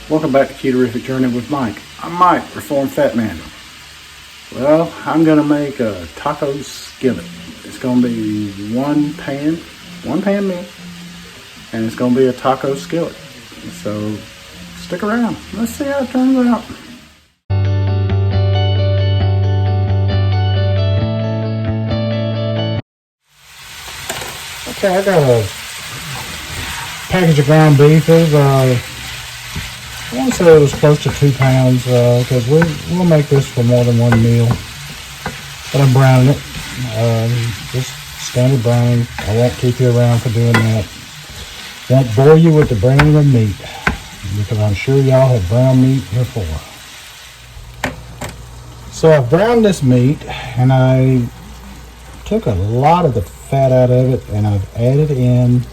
Welcome back to Ketorific Journey with Mike. I'm Mike, Reformed Fat Man. Well, I'm going to make a taco skillet. It's going to be one pan meal, and it's going to be a taco skillet. So stick around. Let's see how it turns out. Okay, I got a package of ground beef. I want to say it was close to 2 pounds because we'll make this for more than one meal. But I'm browning it. Just standard brown. I won't keep you around for doing that. Won't bore you with the browning of meat because I'm sure y'all have browned meat before. So I've browned this meat and I took a lot of the fat out of it and I've added in.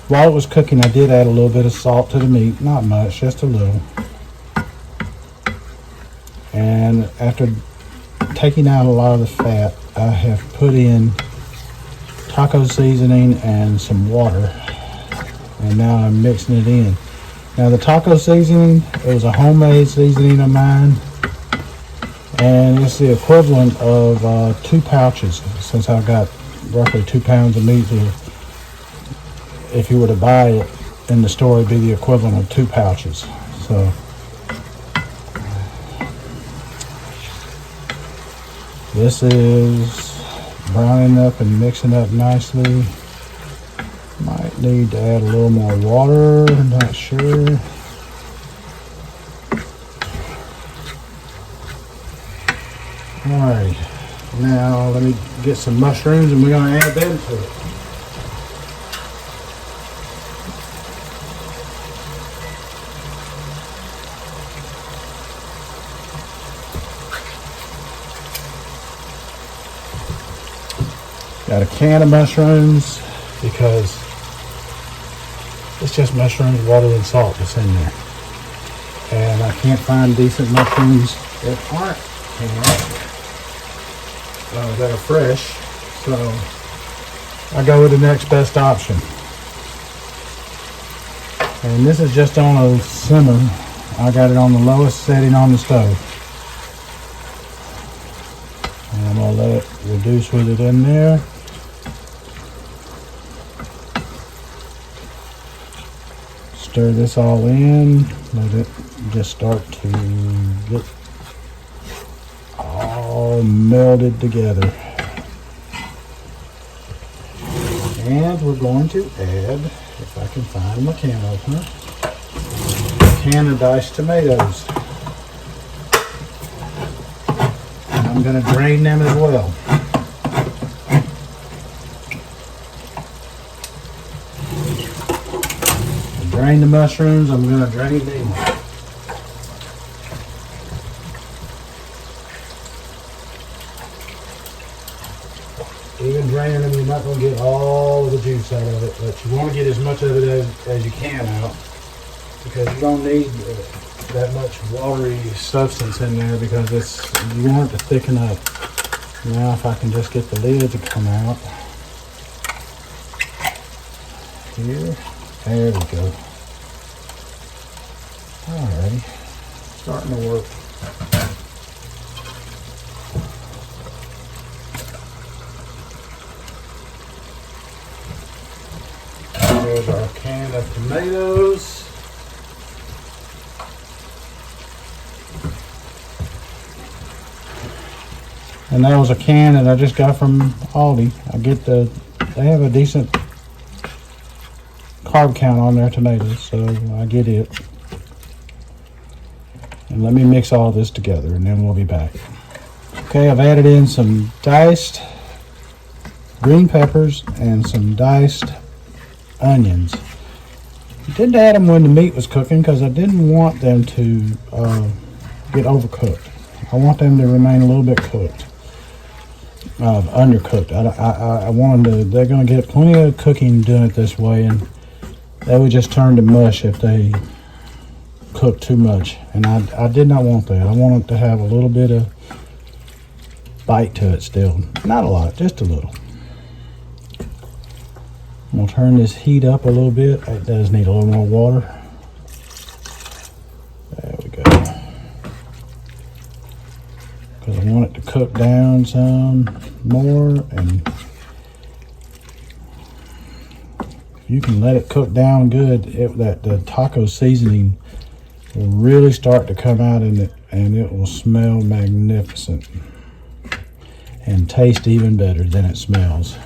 While it was cooking, I did add a little bit of salt to the meat. Not much, just a little. And after taking out a lot of the fat, I have put in taco seasoning and some water. And now I'm mixing it in. Now the taco seasoning, it was a homemade seasoning of mine. And it's the equivalent of 2 pouches, since I've got roughly 2 pounds of meat here. If you were to buy it in the store, it'd be the equivalent of 2 pouches. So this is browning up and mixing up nicely. Might need to add a little more water, I'm not sure. Alright, now let me get some mushrooms and we're going to add them to it. Got a can of mushrooms because it's just mushrooms, water, and salt that's in there. And I can't find decent mushrooms that aren't canned, that are fresh. So I go with the next best option. And this is just on a simmer. I got it on the lowest setting on the stove. And I'm going to let it reduce with it in there. Stir this all in, let it just start to get all melded together. And we're going to add, if I can find my can opener, a can of diced tomatoes. And I'm going to drain them as well. Drain the mushrooms, I'm going to drain these. Even draining them, you're not going to get all of the juice out of it, but you want to get as much of it as you can out because you don't need that much watery substance in there because you want it to thicken up. Now if I can just get the lid to come out. Here, there we go. Alrighty, starting to work. There's our can of tomatoes. And that was a can that I just got from Aldi. They have a decent carb count on their tomatoes, so I get it. And let me mix all this together and then we'll be back. Okay, I've added in some diced green peppers and some diced onions. I didn't add them when the meat was cooking because I didn't want them to get overcooked. I want them to remain a little bit cooked, undercooked. I want them to, they're going to get plenty of cooking doing it this way, and they would just turn to mush if they cook too much. And I did not want that. I want it to have a little bit of bite to it still. Not a lot, just a little. I'm going to turn this heat up a little bit. It does need a little more water. And I'm going to let it reduce with it in there. And we're going to add our can of tomatoes. And that was a can that tomatoes. I get the, they have a decent carb count on their tomatoes, so I get it. And let me mix all this together and then we'll be back. Okay, I've added in some diced green peppers and some diced onions. I didn't add them when the meat was cooking because I didn't want them to get overcooked. I want them to remain a little bit cooked. I'm going to turn this heat up a little bit. It does need a little more water. because I want it to cook down some more, and if you can let it cook down good, that the taco seasoning will really start to come out in it, and it will smell magnificent and taste even better than it smells.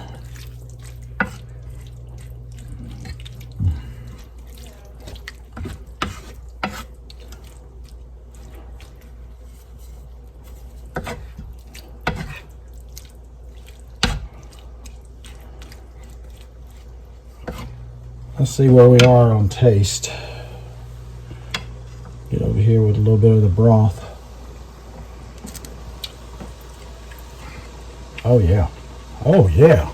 Let's see where we are on taste. Get over here with a little bit of the broth. Oh yeah. Oh yeah.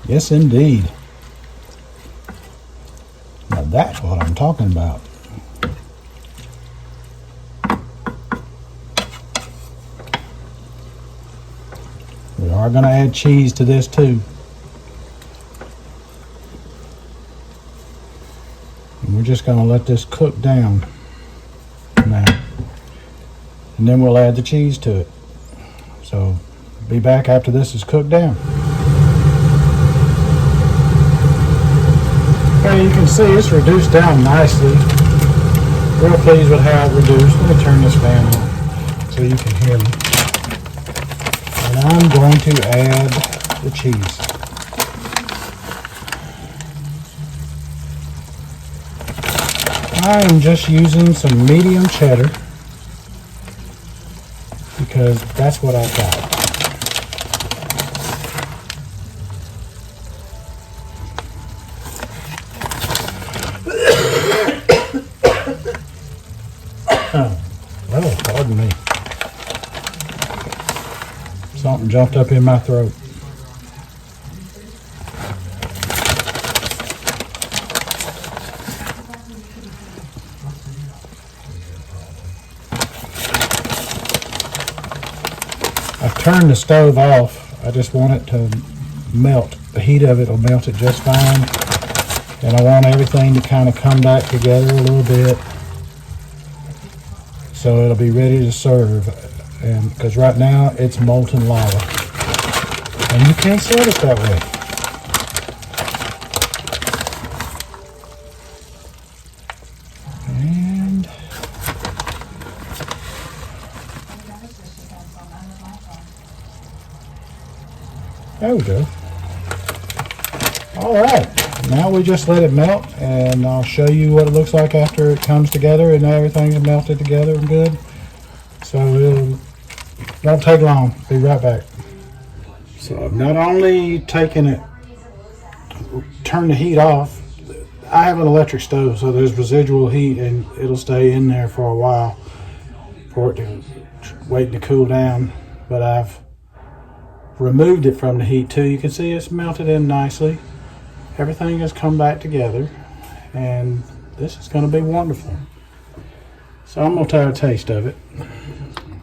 Yes indeed. Now that's what I'm talking about. We are going to add cheese to this too. And we're just going to let this cook down now. And then we'll add the cheese to it. So be back after this is cooked down. Okay, you can see it's reduced down nicely. Real pleased with how it reduced. Let me turn this fan on so you can hear me. And I'm going to add the cheese. I am just using some medium cheddar because that's what I've got. Oh, pardon me. Something jumped up in my throat. I've turned the stove off. I just want it to melt. The heat of it will melt it just fine. And I want everything to kind of come back together a little bit, so it'll be ready to serve. And because right now it's molten lava, and you can't serve it that way. And there we go. All right, now we just let it melt, and I'll show you what it looks like after it comes together and everything's melted together and good. So it won't take long. Be right back. So I've not only taken it, turned the heat off. I have an electric stove, so there's residual heat, and it'll stay in there for a while for it to wait to cool down. But I've removed it from the heat too. You can see it's melted in nicely. Everything has come back together, and this is going to be wonderful. So I'm going to try a taste of it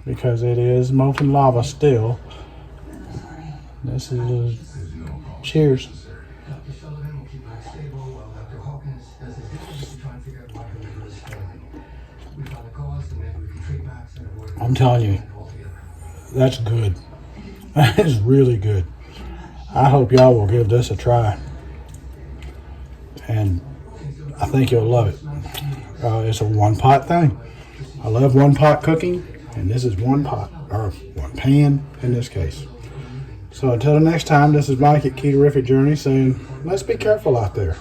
because it is molten lava still. This is cheers. I'm telling you, that's good. That is really good. I hope y'all will give this a try, and I think you'll love it. It's a one-pot thing. I love one-pot cooking, and this is one pot, or one pan in this case. So until the next time, this is Mike at Ketorific Journey saying, let's be careful out there.